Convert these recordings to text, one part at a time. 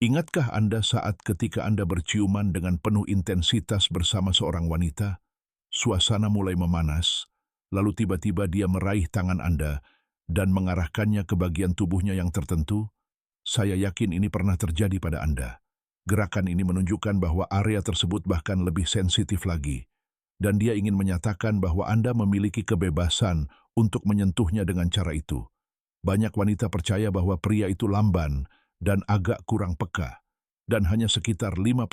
Ingatkah Anda saat ketika Anda berciuman dengan penuh intensitas bersama seorang wanita, suasana mulai memanas, lalu tiba-tiba dia meraih tangan Anda dan mengarahkannya ke bagian tubuhnya yang tertentu? Saya yakin ini pernah terjadi pada Anda. Gerakan ini menunjukkan bahwa area tersebut bahkan lebih sensitif lagi, dan dia ingin menyatakan bahwa Anda memiliki kebebasan untuk menyentuhnya dengan cara itu. Banyak wanita percaya bahwa pria itu lamban dan agak kurang peka, dan hanya sekitar 5%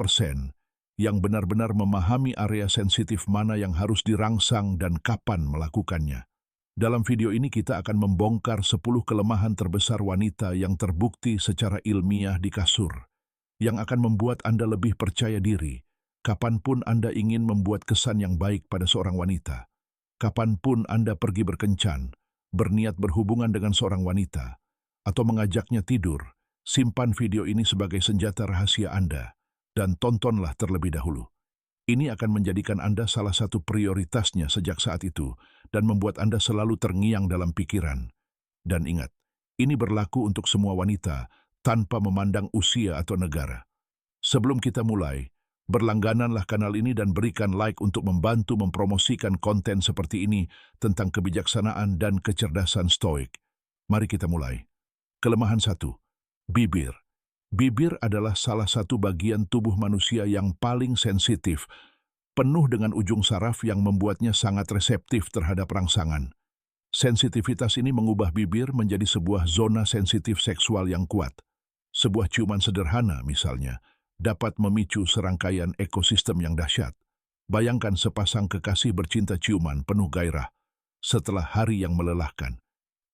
yang benar-benar memahami area sensitif mana yang harus dirangsang dan kapan melakukannya. Dalam video ini kita akan membongkar 10 kelemahan terbesar wanita yang terbukti secara ilmiah di kasur, yang akan membuat Anda lebih percaya diri, kapanpun Anda ingin membuat kesan yang baik pada seorang wanita. Kapanpun Anda pergi berkencan, berniat berhubungan dengan seorang wanita, atau mengajaknya tidur, simpan video ini sebagai senjata rahasia Anda, dan tontonlah terlebih dahulu. Ini akan menjadikan Anda salah satu prioritasnya sejak saat itu, dan membuat Anda selalu terngiang dalam pikiran. Dan ingat, ini berlaku untuk semua wanita, tanpa memandang usia atau negara. Sebelum kita mulai, berlanggananlah kanal ini dan berikan like untuk membantu mempromosikan konten seperti ini tentang kebijaksanaan dan kecerdasan stoik. Mari kita mulai. Kelemahan 1. Bibir. Bibir adalah salah satu bagian tubuh manusia yang paling sensitif, penuh dengan ujung saraf yang membuatnya sangat reseptif terhadap rangsangan. Sensitivitas ini mengubah bibir menjadi sebuah zona sensitif seksual yang kuat. Sebuah ciuman sederhana, misalnya, dapat memicu serangkaian ekosistem yang dahsyat. Bayangkan sepasang kekasih bercinta ciuman penuh gairah setelah hari yang melelahkan.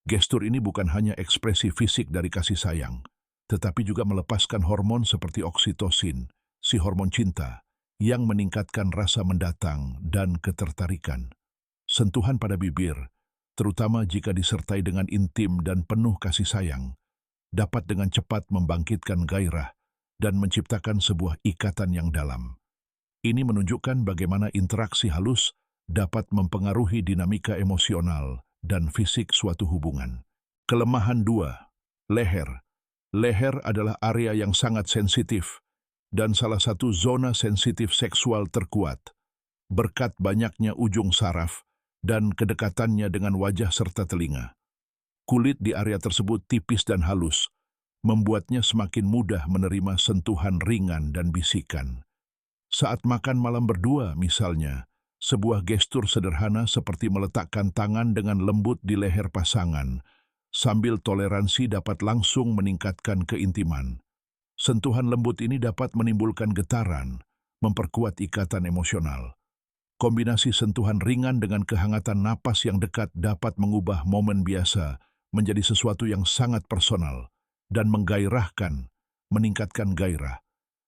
Gestur ini bukan hanya ekspresi fisik dari kasih sayang, tetapi juga melepaskan hormon seperti oksitosin, si hormon cinta, yang meningkatkan rasa mendatang dan ketertarikan. Sentuhan pada bibir, terutama jika disertai dengan intim dan penuh kasih sayang, dapat dengan cepat membangkitkan gairah dan menciptakan sebuah ikatan yang dalam. Ini menunjukkan bagaimana interaksi halus dapat mempengaruhi dinamika emosional dan fisik suatu hubungan. Kelemahan 2. Leher. Leher adalah area yang sangat sensitif dan salah satu zona sensitif seksual terkuat, berkat banyaknya ujung saraf dan kedekatannya dengan wajah serta telinga. Kulit di area tersebut tipis dan halus, membuatnya semakin mudah menerima sentuhan ringan dan bisikan. Saat makan malam berdua, misalnya, sebuah gestur sederhana seperti meletakkan tangan dengan lembut di leher pasangan, sambil toleransi dapat langsung meningkatkan keintiman. Sentuhan lembut ini dapat menimbulkan getaran, memperkuat ikatan emosional. Kombinasi sentuhan ringan dengan kehangatan napas yang dekat dapat mengubah momen biasa menjadi sesuatu yang sangat personal dan menggairahkan, meningkatkan gairah,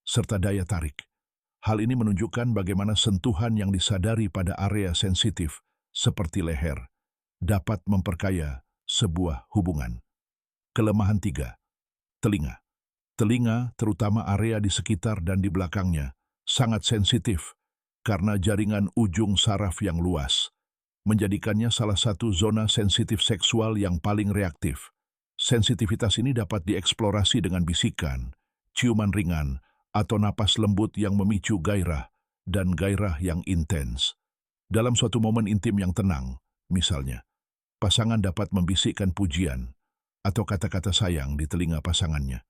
serta daya tarik. Hal ini menunjukkan bagaimana sentuhan yang disadari pada area sensitif, seperti leher, dapat memperkaya sebuah hubungan. Kelemahan 3. Telinga. Telinga, terutama area di sekitar dan di belakangnya, sangat sensitif karena jaringan ujung saraf yang luas, menjadikannya salah satu zona sensitif seksual yang paling reaktif. Sensitivitas ini dapat dieksplorasi dengan bisikan, ciuman ringan, atau napas lembut yang memicu gairah dan gairah yang intens. Dalam suatu momen intim yang tenang, misalnya, pasangan dapat membisikkan pujian atau kata-kata sayang di telinga pasangannya.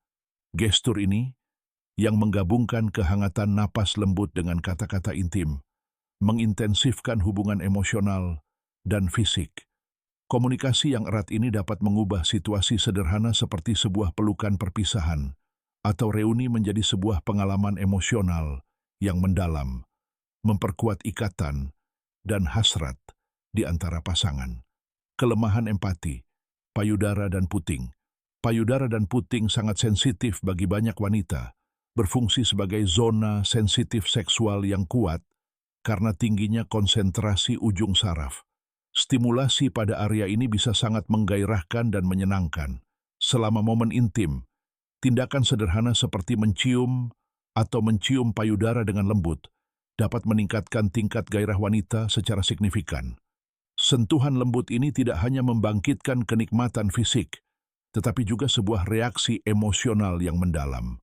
Gestur ini, yang menggabungkan kehangatan napas lembut dengan kata-kata intim, mengintensifkan hubungan emosional dan fisik. Komunikasi yang erat ini dapat mengubah situasi sederhana seperti sebuah pelukan perpisahan atau reuni menjadi sebuah pengalaman emosional yang mendalam, memperkuat ikatan dan hasrat di antara pasangan. Kelemahan empati, payudara dan puting. Payudara dan puting sangat sensitif bagi banyak wanita, berfungsi sebagai zona sensitif seksual yang kuat karena tingginya konsentrasi ujung saraf. Stimulasi pada area ini bisa sangat menggairahkan dan menyenangkan. Selama momen intim, tindakan sederhana seperti mencium atau mencium payudara dengan lembut dapat meningkatkan tingkat gairah wanita secara signifikan. Sentuhan lembut ini tidak hanya membangkitkan kenikmatan fisik, tetapi juga sebuah reaksi emosional yang mendalam.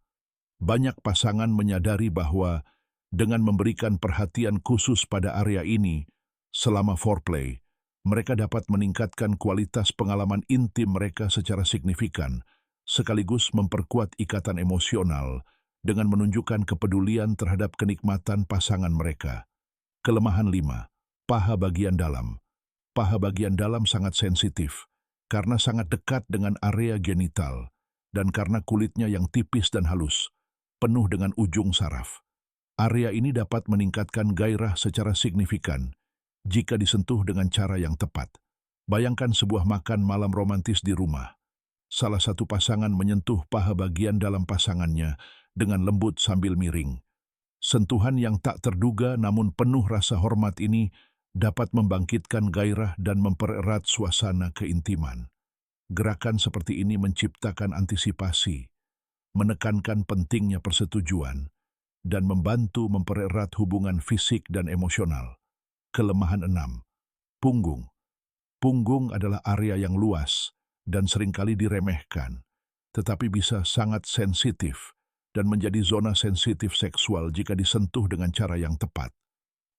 Banyak pasangan menyadari bahwa dengan memberikan perhatian khusus pada area ini selama foreplay, mereka dapat meningkatkan kualitas pengalaman intim mereka secara signifikan, sekaligus memperkuat ikatan emosional dengan menunjukkan kepedulian terhadap kenikmatan pasangan mereka. Kelemahan 5. Paha bagian dalam. Paha bagian dalam sangat sensitif karena sangat dekat dengan area genital dan karena kulitnya yang tipis dan halus, penuh dengan ujung saraf. Area ini dapat meningkatkan gairah secara signifikan jika disentuh dengan cara yang tepat. Bayangkan sebuah makan malam romantis di rumah. Salah satu pasangan menyentuh paha bagian dalam pasangannya dengan lembut sambil miring. Sentuhan yang tak terduga namun penuh rasa hormat ini dapat membangkitkan gairah dan mempererat suasana keintiman. Gerakan seperti ini menciptakan antisipasi, menekankan pentingnya persetujuan, dan membantu mempererat hubungan fisik dan emosional. Kelemahan 6. Punggung. Punggung adalah area yang luas dan seringkali diremehkan, tetapi bisa sangat sensitif dan menjadi zona sensitif seksual jika disentuh dengan cara yang tepat.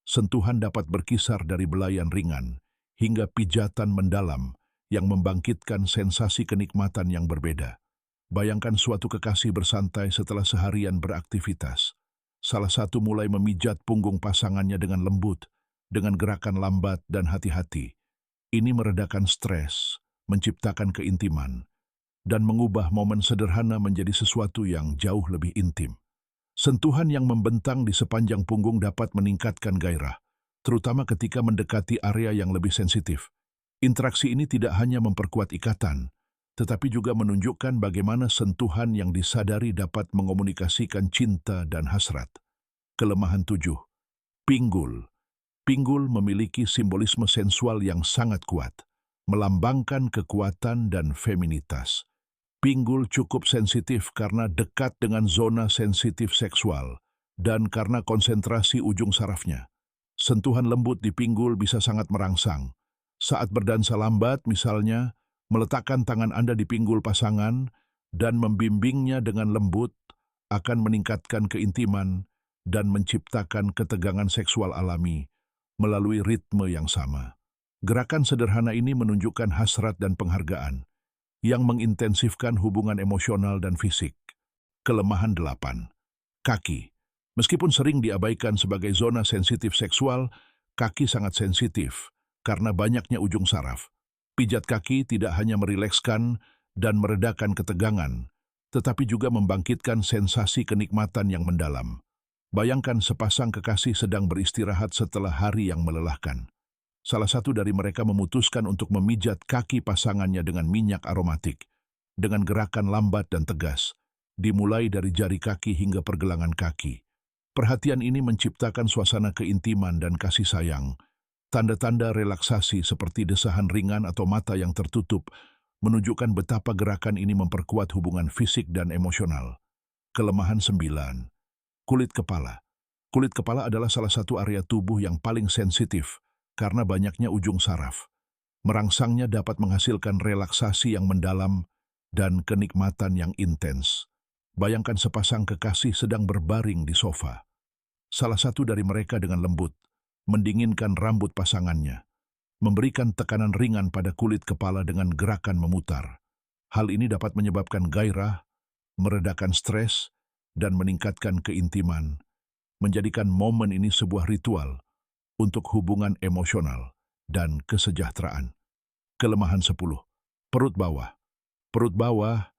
Sentuhan dapat berkisar dari belayan ringan hingga pijatan mendalam yang membangkitkan sensasi kenikmatan yang berbeda. Bayangkan suatu kekasih bersantai setelah seharian beraktivitas. Salah satu mulai memijat punggung pasangannya dengan lembut, dengan gerakan lambat dan hati-hati. Ini meredakan stres, menciptakan keintiman, dan mengubah momen sederhana menjadi sesuatu yang jauh lebih intim. Sentuhan yang membentang di sepanjang punggung dapat meningkatkan gairah, terutama ketika mendekati area yang lebih sensitif. Interaksi ini tidak hanya memperkuat ikatan, tetapi juga menunjukkan bagaimana sentuhan yang disadari dapat mengomunikasikan cinta dan hasrat. Kelemahan 7. Pinggul. Pinggul memiliki simbolisme sensual yang sangat kuat, melambangkan kekuatan dan feminitas. Pinggul cukup sensitif karena dekat dengan zona sensitif seksual dan karena konsentrasi ujung sarafnya. Sentuhan lembut di pinggul bisa sangat merangsang. Saat berdansa lambat, misalnya, meletakkan tangan Anda di pinggul pasangan dan membimbingnya dengan lembut akan meningkatkan keintiman dan menciptakan ketegangan seksual alami melalui ritme yang sama. Gerakan sederhana ini menunjukkan hasrat dan penghargaan yang mengintensifkan hubungan emosional dan fisik. Kelemahan 8. Kaki. Meskipun sering diabaikan sebagai zona sensitif seksual, kaki sangat sensitif karena banyaknya ujung saraf. Pijat kaki tidak hanya merilekskan dan meredakan ketegangan, tetapi juga membangkitkan sensasi kenikmatan yang mendalam. Bayangkan sepasang kekasih sedang beristirahat setelah hari yang melelahkan. Salah satu dari mereka memutuskan untuk memijat kaki pasangannya dengan minyak aromatik, dengan gerakan lambat dan tegas, dimulai dari jari kaki hingga pergelangan kaki. Perhatian ini menciptakan suasana keintiman dan kasih sayang. Tanda-tanda relaksasi seperti desahan ringan atau mata yang tertutup menunjukkan betapa gerakan ini memperkuat hubungan fisik dan emosional. Kelemahan 9. Kulit kepala. Kulit kepala adalah salah satu area tubuh yang paling sensitif karena banyaknya ujung saraf. Merangsangnya dapat menghasilkan relaksasi yang mendalam dan kenikmatan yang intens. Bayangkan sepasang kekasih sedang berbaring di sofa. Salah satu dari mereka dengan lembut mendinginkan rambut pasangannya, memberikan tekanan ringan pada kulit kepala dengan gerakan memutar. Hal ini dapat menyebabkan gairah, meredakan stres, dan meningkatkan keintiman, menjadikan momen ini sebuah ritual untuk hubungan emosional dan kesejahteraan. Kelemahan 10. Perut bawah. Perut bawah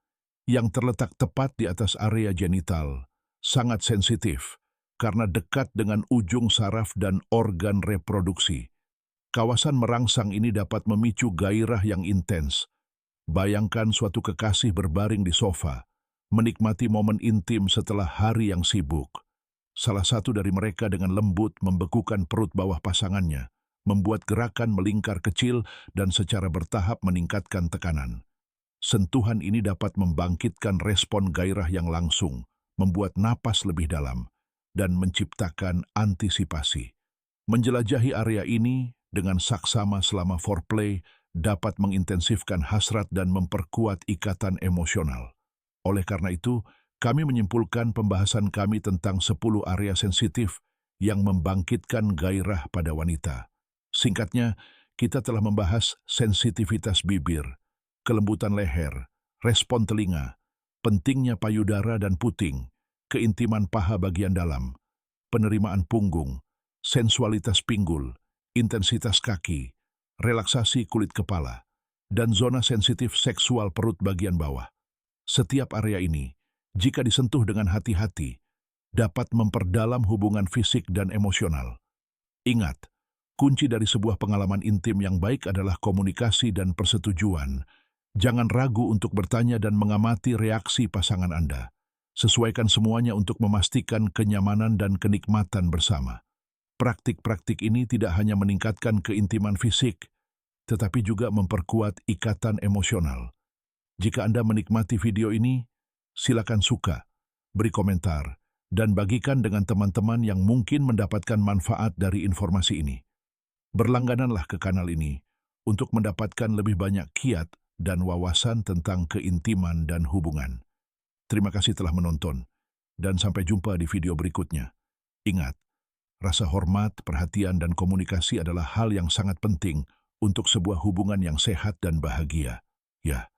yang terletak tepat di atas area genital sangat sensitif karena dekat dengan ujung saraf dan organ reproduksi. Kawasan merangsang ini dapat memicu gairah yang intens. Bayangkan suatu kekasih berbaring di sofa, menikmati momen intim setelah hari yang sibuk. Salah satu dari mereka dengan lembut membekukan perut bawah pasangannya, membuat gerakan melingkar kecil dan secara bertahap meningkatkan tekanan. Sentuhan ini dapat membangkitkan respon gairah yang langsung, membuat napas lebih dalam, dan menciptakan antisipasi. Menjelajahi area ini dengan saksama selama foreplay dapat mengintensifkan hasrat dan memperkuat ikatan emosional. Oleh karena itu, Kami menyimpulkan pembahasan kami tentang 10 area sensitif yang membangkitkan gairah pada wanita. Singkatnya, kita telah membahas sensitivitas bibir, kelembutan leher, respon telinga, pentingnya payudara dan puting, keintiman paha bagian dalam, penerimaan punggung, sensualitas pinggul, intensitas kaki, relaksasi kulit kepala, dan zona sensitif seksual perut bagian bawah. Setiap area ini, jika disentuh dengan hati-hati, dapat memperdalam hubungan fisik dan emosional. Ingat, kunci dari sebuah pengalaman intim yang baik adalah komunikasi dan persetujuan. Jangan ragu untuk bertanya dan mengamati reaksi pasangan Anda. Sesuaikan semuanya untuk memastikan kenyamanan dan kenikmatan bersama. Praktik-praktik ini tidak hanya meningkatkan keintiman fisik, tetapi juga memperkuat ikatan emosional. Jika Anda menikmati video ini, silakan suka, beri komentar, dan bagikan dengan teman-teman yang mungkin mendapatkan manfaat dari informasi ini. Berlanggananlah ke kanal ini untuk mendapatkan lebih banyak kiat dan wawasan tentang keintiman dan hubungan. Terima kasih telah menonton, dan sampai jumpa di video berikutnya. Ingat, rasa hormat, perhatian, dan komunikasi adalah hal yang sangat penting untuk sebuah hubungan yang sehat dan bahagia. Ya.